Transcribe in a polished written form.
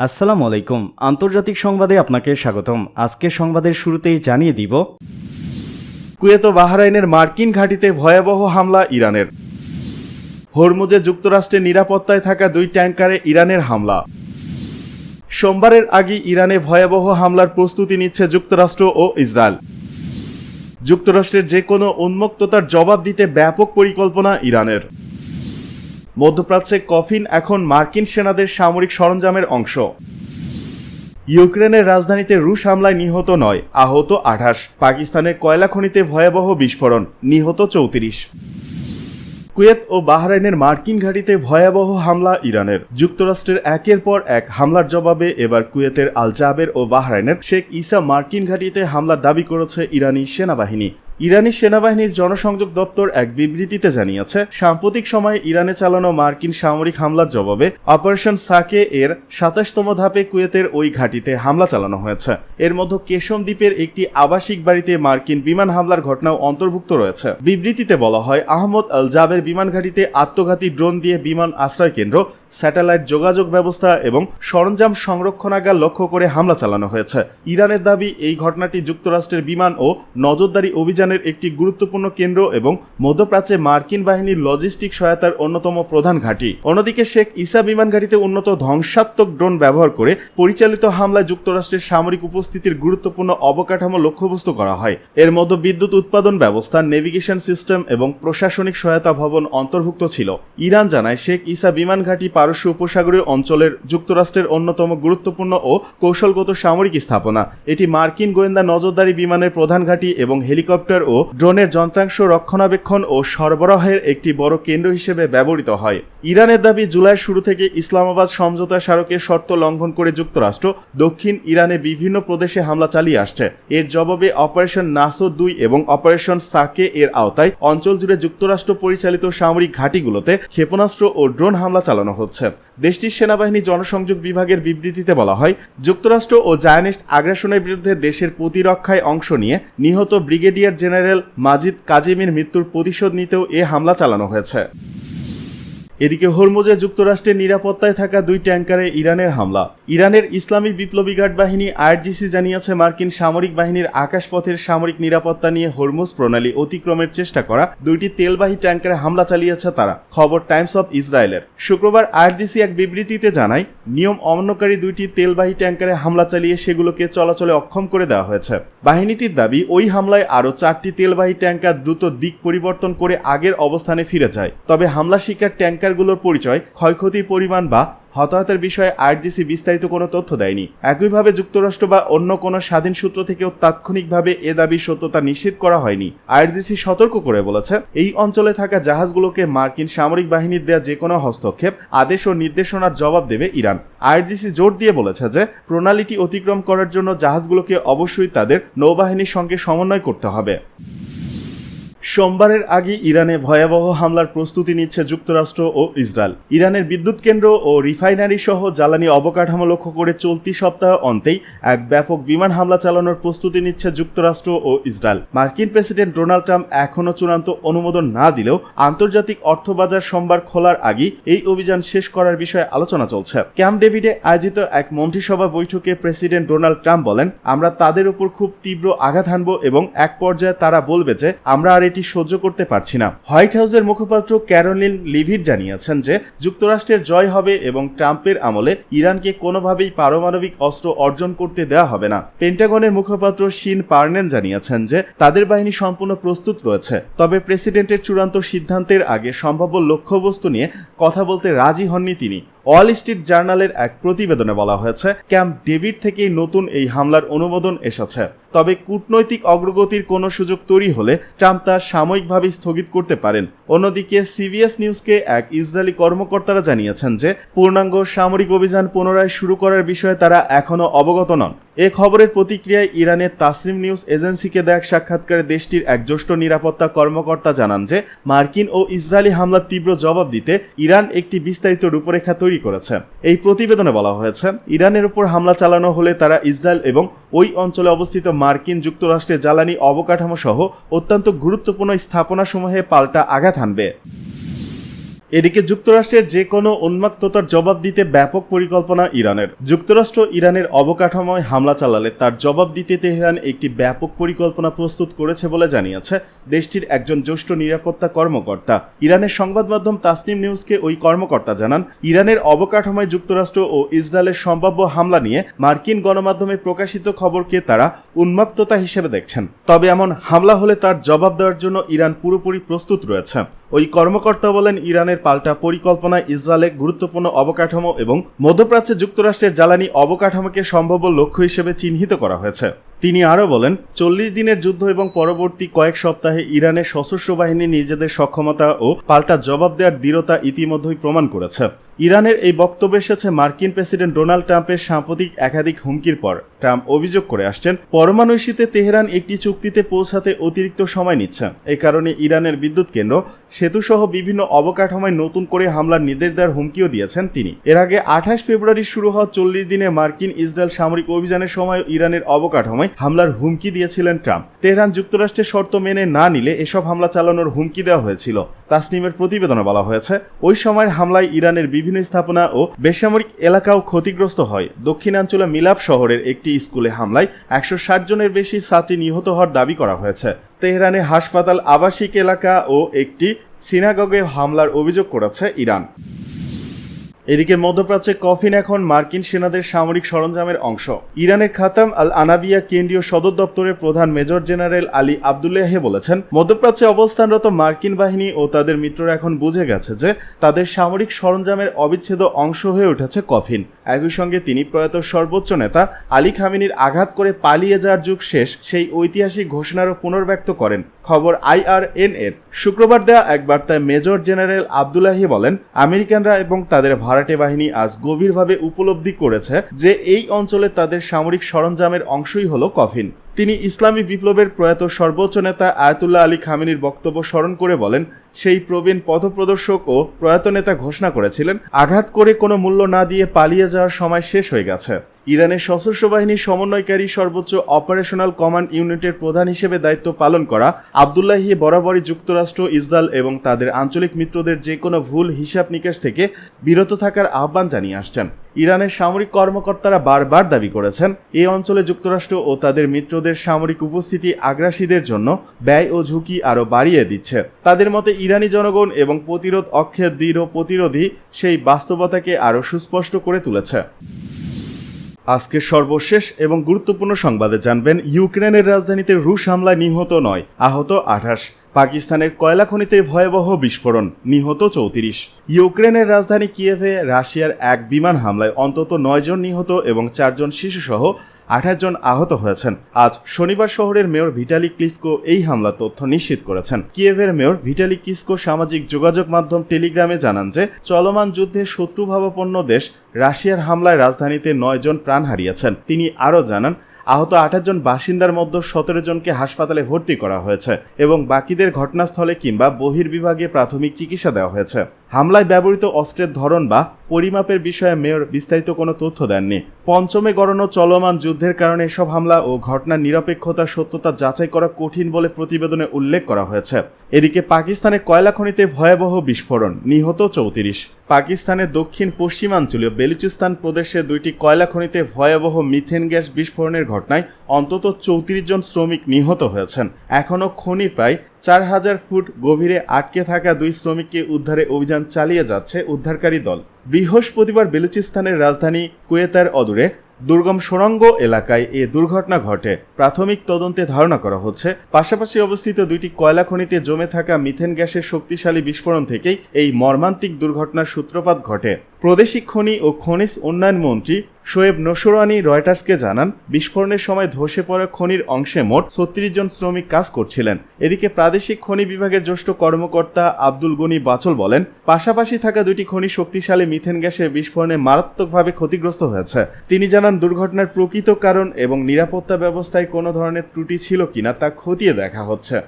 আসসালামু আলাইকুম। আন্তর্জাতিক সংবাদে আপনাকে স্বাগতম। আজকের সংবাদের শুরুতেই জানিয়ে দিব, কুয়েত ও বাহরাইনের মার্কিন ঘাঁটিতে ভয়াবহ হামলা ইরানের। হরমুজে যুক্তরাষ্ট্রের নিরাপত্তায় থাকা 2 ট্যাঙ্কারে ইরানের হামলা। সোমবারের আগে ইরানে ভয়াবহ হামলার প্রস্তুতি নিচ্ছে যুক্তরাষ্ট্র ও ইসরায়েল। যুক্তরাষ্ট্রের যে কোনো উন্মুক্ততার জবাব দিতে ব্যাপক পরিকল্পনা ইরানের। মধ্যপ্রাচ্যে কফিন এখন মার্কিন সেনাদের সামরিক সরঞ্জামের অংশ। ইউক্রেনের রাজধানীতে রুশ হামলায় নিহত 9, আহত 28। পাকিস্তানের কয়লা খনিতে ভয়াবহ বিস্ফোরণ, নিহত 34। কুয়েত ও বাহরাইনের মার্কিন ঘাঁটিতে ভয়াবহ হামলা ইরানের। যুক্তরাষ্ট্রের একের পর এক হামলার জবাবে এবার কুয়েতের আল জাবের ও বাহরাইনের শেখ ইসা মার্কিন ঘাঁটিতে হামলার দাবি করেছে ইরানি সেনাবাহিনী। ইরানি সেনাবাহিনীর জনসংযোগ দপ্তর এক বিবৃতিতে জানিয়েছে, সাম্প্রতিক সময়ে ইরানে চালানো মার্কিন সামরিক হামলার জবাবে অপারেশন সাকে এর 27তম ধাপে কুয়েতের ওই ঘাঁটিতে হামলা চালানো হয়েছে। এর মধ্যে কেশম দ্বীপের একটি আবাসিক বাড়িতে মার্কিন বিমান হামলার ঘটনাও অন্তর্ভুক্ত রয়েছে। বিবৃতিতে বলা হয়, আহমদ আল জাবের বিমান ঘাঁটিতে আত্মঘাতী ড্রোন দিয়ে বিমান আশ্রয় কেন্দ্র, স্যাটেলাইট যোগাযোগ ব্যবস্থা এবং সরঞ্জাম সংরক্ষণাগার লক্ষ্য করে হামলা চালানো হয়েছে। ইরানের দাবি, এই ঘটনাটি যুক্তরাষ্ট্রের বিমান ও নজরদারি অভিযানের একটি গুরুত্বপূর্ণ কেন্দ্র এবং মধ্যপ্রাচ্যে মার্কিন বাহিনীর লজিস্টিক সহায়তার অন্যতম প্রধান ঘাঁটি। অন্যদিকে শেখ ইসা বিমান ঘাঁটিতে উন্নত ধ্বংসাত্মক ড্রোন ব্যবহার করে পরিচালিত হামলায় যুক্তরাষ্ট্রের সামরিক উপস্থিতির গুরুত্বপূর্ণ অবকাঠামো লক্ষ্যবস্তু করা হয়। এর মধ্যে বিদ্যুৎ উৎপাদন ব্যবস্থা, নেভিগেশন সিস্টেম এবং প্রশাসনিক সহায়তা ভবন অন্তর্ভুক্ত ছিল। ইরান জানায়, শেখ ইসা বিমান ঘাঁটি পারস্য উপসাগরীয় অঞ্চলের যুক্তরাষ্ট্রের অন্যতম গুরুত্বপূর্ণ ও কৌশলগত সামরিক স্থাপনা। এটি মার্কিন গোয়েন্দা নজরদারি বিমানের প্রধান ঘাঁটি এবং হেলিকপ্টার ও ড্রোনের যন্ত্রাংশ রক্ষণাবেক্ষণ ও সরবরাহের একটি বড় কেন্দ্র হিসেবে ব্যবহৃত হয়। ইরানের দাবি, জুলাইয়ের শুরু থেকে ইসলামাবাদ সমঝোতা স্মারকের শর্ত লঙ্ঘন করে যুক্তরাষ্ট্র দক্ষিণ ইরানে বিভিন্ন প্রদেশে হামলা চালিয়ে আসছে। এর জবাবে অপারেশন নাসর 2 এবং অপারেশন সাকে এর আওতায় অঞ্চল জুড়ে যুক্তরাষ্ট্র পরিচালিত সামরিক ঘাঁটিগুলোতে ক্ষেপণাস্ত্র ও ড্রোন হামলা চালানো হচ্ছে। দেশটির সেনাবাহিনী জনসংযোগ বিভাগের বিবৃতিতে বলা হয়, যুক্তরাষ্ট্র ও জায়নিস্ট আগ্রাসনের বিরুদ্ধে দেশের প্রতিরক্ষায় অংশ নিয়ে নিহত ব্রিগেডিয়ার জেনারেল মাজিদ কাজেমির মৃত্যুর প্রতিশোধ নিতেও এ হামলা চালানো হয়েছে। এদিকে হরমুজে যুক্তরাষ্ট্রের নিরাপত্তায় থাকা 2 ট্যাঙ্কারে ইরানের হামলা। ইরানের ইসলামী বিপ্লবী গার্ড বাহিনী আইআরজিসি জানিয়েছে, মার্কিন সামরিক বাহিনীর আকাশপথের সামরিক নিরাপত্তা নিয়ে হরমুজ প্রণালী অতিক্রমের চেষ্টা করা 2টি তেলবাহী ট্যাঙ্কারে হামলা চালিয়েছে তারা। খবর টাইমস অফ ইসরায়েলের। শুক্রবার আইআরজিসি এক বিবৃতিতে জানায়, নিয়ম অমান্যকারী 2টি তেলবাহী ট্যাঙ্কারে হামলা চালিয়ে সেগুলোকে চলাচলে অক্ষম করে দেওয়া হয়েছে। বাহিনীটির দাবি, ওই হামলায় আরও 4টি তেলবাহী ট্যাঙ্কার দ্রুত দিক পরিবর্তন করে আগের অবস্থানে ফিরে যায়। তবে হামলা শিকার ট্যাঙ্কারগুলোর পরিচয়, ক্ষয়ক্ষতির পরিমাণ বা হতাহতের বিষয়ে আইআরজিসি বিস্তারিত কোনো তথ্য দেয়নি। একইভাবে যুক্তরাষ্ট্র বা অন্য কোনো স্বাধীন সূত্র থেকেও তাৎক্ষণিকভাবে এ দাবির সত্যতা নিশ্চিত করা হয়নি। আইআরজিসি সতর্ক করে বলেছে, এই অঞ্চলে থাকা জাহাজগুলোকে মার্কিন সামরিক বাহিনীর দেয়া যে কোনো হস্তক্ষেপ, আদেশ ও নির্দেশনার জবাব দেবে ইরান। আইআরজিসি জোর দিয়ে বলেছে যে, প্রণালীটি অতিক্রম করার জন্য জাহাজগুলোকে অবশ্যই তাদের নৌবাহিনীর সঙ্গে সমন্বয় করতে হবে। সোমবারের আগে ইরানে ভয়াবহ হামলার প্রস্তুতি নিচ্ছে যুক্তরাষ্ট্র ও ইসরায়েল। ইরানের বিদ্যুৎ কেন্দ্র ও রিফাইনারি সহ জ্বালানি অবকাঠামো লক্ষ্য করে চলতি সপ্তাহ অন্তেই এক ব্যাপক বিমান হামলা চালানোর প্রস্তুতি নিচ্ছে যুক্তরাষ্ট্র ও ইসরায়েল। মার্কিন প্রেসিডেন্ট ডোনাল্ড ট্রাম্প এখনও চূড়ান্ত অনুমোদন না দিলেও আন্তর্জাতিক অর্থবাজার সোমবার খোলার আগে এই অভিযান শেষ করার বিষয়ে আলোচনা চলছে। ক্যাম্প ডেভিডে আয়োজিত এক মন্ত্রিসভা বৈঠকে প্রেসিডেন্ট ডোনাল্ড ট্রাম্প বলেন, আমরা তাদের উপর খুব তীব্র আঘাত হানব এবং এক পর্যায়ে তারা বলবে যে আমরা আর এটি সহ্য করতে পারছি না। হোয়াইট হাউসের মুখপাত্র ক্যারোলিন লিভিট জানিয়েছেন যে, যুক্তরাষ্ট্রের জয় হবে এবং ট্রাম্পের আমলে ইরানকে কোনোভাবেই পারমাণবিক অস্ত্র অর্জন করতে দেওয়া হবে না। পেন্টাগনের মুখপাত্র শিন পার্নেন জানিয়েছেন যে, তাদের বাহিনী সম্পূর্ণ প্রস্তুত রয়েছে, তবে প্রেসিডেন্টের চূড়ান্ত সিদ্ধান্তের আগে সম্ভাব্য লক্ষ্যবস্তু নিয়ে কথা বলতে রাজি হননি তিনি। ওয়াল স্ট্রিট জার্নালের এক প্রতিবেদনে বলা হয়েছে, ক্যাম্প ডেভিড থেকেই নতুন এই হামলার অনুমোদন এসেছে। তবে কূটনৈতিক অগ্রগতির কোনো সুযোগ তৈরি হলে ট্রাম্প তা সাময়িকভাবে স্থগিত করতে পারেন। অন্যদিকে সিবিএস নিউজকে এক ইসরায়েলি কর্মকর্তারা জানিয়েছেন যে, পূর্ণাঙ্গ সামরিক অভিযান পুনরায় শুরু করার বিষয়ে তারা এখনও অবগত নন। এ খবরের প্রতিক্রিয়ায় ইরানের তাসনিম নিউজ এজেন্সিকে দেয়া সাক্ষাৎকারে দেশটির এক জ্যেষ্ঠ নিরাপত্তা কর্মকর্তা জানান যে, মার্কিন ও ইসরায়েলি হামলার তীব্র জবাব দিতে ইরান একটি বিস্তারিত রূপরেখা তৈরি করেছে। এই প্রতিবেদনে বলা হয়েছে, ইরানের উপর হামলা চালানো হলে তারা ইসরায়েল এবং ওই অঞ্চলে অবস্থিত মার্কিন যুক্তরাষ্ট্রের জ্বালানি অবকাঠামো সহ অত্যন্ত গুরুত্বপূর্ণ স্থাপনাসমূহে পাল্টা আঘাত হানবে। এদিকে যুক্তরাষ্ট্রের যে কোনো উন্মত্ততার জবাব দিতে ব্যাপক পরিকল্পনা ইরানের। যুক্তরাষ্ট্র ইরানের অবকাঠামোয় হামলা চালালে তার জবাব দিতে তেহরান একটি ব্যাপক পরিকল্পনা প্রস্তুত করেছে বলে জানিয়েছে দেশটির একজন জ্যেষ্ঠ নিরাপত্তা কর্মকর্তা। ইরানের সংবাদ মাধ্যম তাসনিম নিউজকে ওই কর্মকর্তা জানান, ইরানের অবকাঠামোয় যুক্তরাষ্ট্র ও ইসরায়েলের সম্ভাব্য হামলা নিয়ে মার্কিন গণমাধ্যমে প্রকাশিত খবরকে তারা উন্মত্ততা হিসেবে দেখছেন। তবে এমন হামলা হলে তার জবাব দেওয়ার জন্য ইরান পুরোপুরি প্রস্তুত রয়েছে। ওই কর্মকর্তা বলেন, ইরানের পাল্টা পরিকল্পনায় ইসরায়েলের গুরুত্বপূর্ণ অবকাঠামো এবং মধ্যপ্রাচ্যে যুক্তরাষ্ট্রের জ্বালানি অবকাঠামোকে সম্ভাব্য লক্ষ্য হিসেবে চিহ্নিত করা হয়েছে। তিনি আরও বলেন, 40 দিনের যুদ্ধ এবং পরবর্তী কয়েক সপ্তাহে ইরানের সশস্ত্র বাহিনী নিজেদের সক্ষমতা ও পাল্টা জবাব দেওয়ার দৃঢ়তা ইতিমধ্যেই প্রমাণ করেছে। ইরানের এই বক্তব্য এসেছে মার্কিন প্রেসিডেন্ট ডোনাল্ড ট্রাম্পের সাম্প্রতিক একাধিক হুমকির পর। ট্রাম্প অভিযোগ করে আসছেন, পরমাণু ইস্যুতে তেহরান একটি চুক্তিতে পৌঁছাতে অতিরিক্ত সময় নিচ্ছে। এই কারণে ইরানের বিদ্যুৎ কেন্দ্র, সেতুসহ বিভিন্ন অবকাঠামোয় নতুন করে হামলার নির্দেশ দেওয়ার হুমকিও দিয়েছেন তিনি। এর আগে 28 ফেব্রুয়ারি শুরু হওয়া 40 দিনে মার্কিন ইসরায়েল সামরিক অভিযানের সময় ইরানের অবকাঠামোয় হামলার হুমকি দিয়েছিলেন ট্রাম্প। তেহরান যুক্তরাষ্ট্রের শর্ত মেনে না নিলে এসব হামলা চালানোর হুমকি দেওয়া হয়েছিল। তাসনিমের প্রতিবেদনে বলা হয়েছে, ওই সময়ের হামলায় ইরানের বিভিন্ন স্থাপনা ও বেসামরিক এলাকাও ক্ষতিগ্রস্ত হয়। দক্ষিণাঞ্চলে মিলাপ শহরের একটি স্কুলে হামলায় 160 জনের বেশি ছাত্রী নিহত হওয়ার দাবি করা হয়েছে। তেহরানে হাসপাতাল, আবাসিক এলাকা ও একটি সিনাগগে হামলার অভিযোগ করেছে ইরান। এদিকে মধ্যপ্রাচ্যে কফিন এখন মার্কিন সেনাদের সামরিক সরঞ্জামের অংশ। ইরানের খাতাম আল আনাবিয়া কেন্দ্রীয় সদর দপ্তরের প্রধান মেজর জেনারেল আলী আবদুল্লাহি বলেছেন, মধ্যপ্রাচ্যে অবস্থানরত মার্কিন বাহিনী ও তাদের মিত্ররা এখন বুঝে গেছে যে তাদের সামরিক সরঞ্জামের অবিচ্ছেদ্য অংশ হয়ে উঠেছে কফিন। একই সঙ্গে তিনি প্রয়াত সর্বোচ্চ নেতা আলী খামেনির আঘাত করে পালিয়ে যাওয়ার যুগ শেষ সেই ঐতিহাসিক ঘোষণারও পুনর্ব্যক্ত করেন। খবর IRN এর শুক্রবার দেয়া এক বার্তায় মেজর জেনারেল আবদুল্লাহি বলেন, আমেরিকানরা এবং তাদের ভাড়াটে বাহিনী আজ গভীরভাবে উপলব্ধি করেছে যে এই অঞ্চলে তাদের সামরিক সরঞ্জামের অংশই হলো কফিন। তিনি ইসলামী বিপ্লবের প্রয়াত সর্বোচ্চ নেতা আয়াতুল্লাহ আলী খামেনির বক্তব্য স্মরণ করে বলেন, সেই প্রবীণ পথপ্রদর্শক ও প্রয়াত নেতা ঘোষণা করেছিলেন, আঘাত করে কোনো মূল্য না দিয়ে পালিয়ে যাওয়ার সময় শেষ হয়ে গেছে। ইরানের সশস্ত্র বাহিনীর সমন্বয়কারী সর্বোচ্চ অপারেশনাল কমান্ড ইউনিটের প্রধান হিসেবে দায়িত্ব পালন করা আবদুল্লাহি বরাবরই যুক্তরাষ্ট্র, ইসরায়েল এবং তাদের আঞ্চলিক মিত্রদের যে কোনো ভুল হিসাব নিকাশ থেকে বিরত থাকার আহ্বান জানিয়ে আসছেন। ইরানের সামরিক কর্মকর্তারা বারবার দাবি করেছেন, এই অঞ্চলে যুক্তরাষ্ট্র ও তাদের মিত্রদের সামরিক উপস্থিতি আগ্রাসীদের জন্য ব্যয় ও ঝুঁকি আরও বাড়িয়ে দিচ্ছে। তাদের মতে ইরানি জনগণ এবং প্রতিরোধ অক্ষের দৃঢ় প্রতিরোধী সেই বাস্তবতাকে আরও সুস্পষ্ট করে তুলেছে। আজকের সর্বশেষ এবং গুরুত্বপূর্ণ সংবাদে জানবেন, ইউক্রেনের রাজধানীতে রুশ হামলায় নিহত 9, আহত 28। পাকিস্তানের কয়লা খনিতে ভয়াবহ বিস্ফোরণ, নিহত 34। ইউক্রেনের রাজধানী কিয়েভে রাশিয়ার এক বিমান হামলায় অন্তত 9 জন নিহত এবং 4 জন শিশুসহ 28 জন আহত হয়েছেন। আজ শনিবার শহরের মেয়র ভিটালি ক্লিসকো এই হামলার তথ্য নিশ্চিত করেছেন। কিয়েভের মেয়র ভিটালি ক্লিসকো সামাজিক যোগাযোগ মাধ্যম টেলিগ্রামে জানান যে চলমান যুদ্ধে শত্রুভাবাপন্ন দেশ রাশিয়ার হামলায় রাজধানীতে 9 জন প্রাণ হারিয়েছেন। তিনি আরও জানান, আহত 28 জন বাসিন্দার মধ্যে 17 জনকে হাসপাতালে ভর্তি করা হয়েছে এবং বাকিদের ঘটনাস্থলে কিংবা বহির্বিভাগে প্রাথমিক চিকিৎসা দেওয়া হয়েছে। হামলায় ব্যবহৃত অস্ত্রের ধরন বা পরিমাপের বিষয়ে মেয়র বিস্তারিত কোনো তথ্য দেননি। পঞ্চমে গড়ানো চলমান যুদ্ধের কারণে এসব হামলা ও ঘটনার নিরপেক্ষতার সত্যতা যাচাই করা কঠিন বলে প্রতিবেদনে উল্লেখ করা হয়েছে। এদিকে পাকিস্তানের কয়লা খনিতে ভয়াবহ বিস্ফোরণ, নিহত 34। পাকিস্তানের দক্ষিণ পশ্চিমাঞ্চলীয় বেলুচিস্তান প্রদেশের 2টি কয়লা খনিতে ভয়াবহ মিথেন গ্যাস বিস্ফোরণের ঘটনায় অন্তত 34 জন শ্রমিক নিহত হয়েছেন। এখনও খনি প্রায় 4000 ফুট গভীরে আটকে থাকা 2 শ্রমিককে উদ্ধারে অভিযান চালিয়ে যাচ্ছে উদ্ধারকারী দল। বৃহস্পতিবার বেলুচিস্তানের রাজধানী কুয়েতের অদূরে দুর্গম সুড়ঙ্গ এলাকায় এ দুর্ঘটনা ঘটে। প্রাথমিক তদন্তে ধারণা করা হচ্ছে, পাশাপাশি অবস্থিত 2টি কয়লা খনিতে জমে থাকা মিথেন গ্যাসের শক্তিশালী বিস্ফোরণ থেকেই এই মর্মান্তিক দুর্ঘটনার সূত্রপাত ঘটে। প্রাদেশিক খনি ও খনিজ উন্নয়ন মন্ত্রী শোয়েব নসরানি রয়টার্সকে জানান, বিস্ফোরণের সময় ধসে পড়া খনির অংশে মোট 36 জন শ্রমিক কাজ করছিলেন। এদিকে প্রাদেশিক খনি বিভাগের জ্যেষ্ঠ কর্মকর্তা আব্দুল গনি বাচল বলেন, পাশাপাশি থাকা 2টি খনি শক্তিশালী মিথেন গ্যাসের বিস্ফোরণে মারাত্মকভাবে ক্ষতিগ্রস্ত হয়েছে। তিনি জানান, দুর্ঘটনার প্রকৃত কারণ এবং নিরাপত্তা ব্যবস্থায় কোনো ধরনের ত্রুটি ছিল কিনা তা খতিয়ে দেখা হচ্ছে।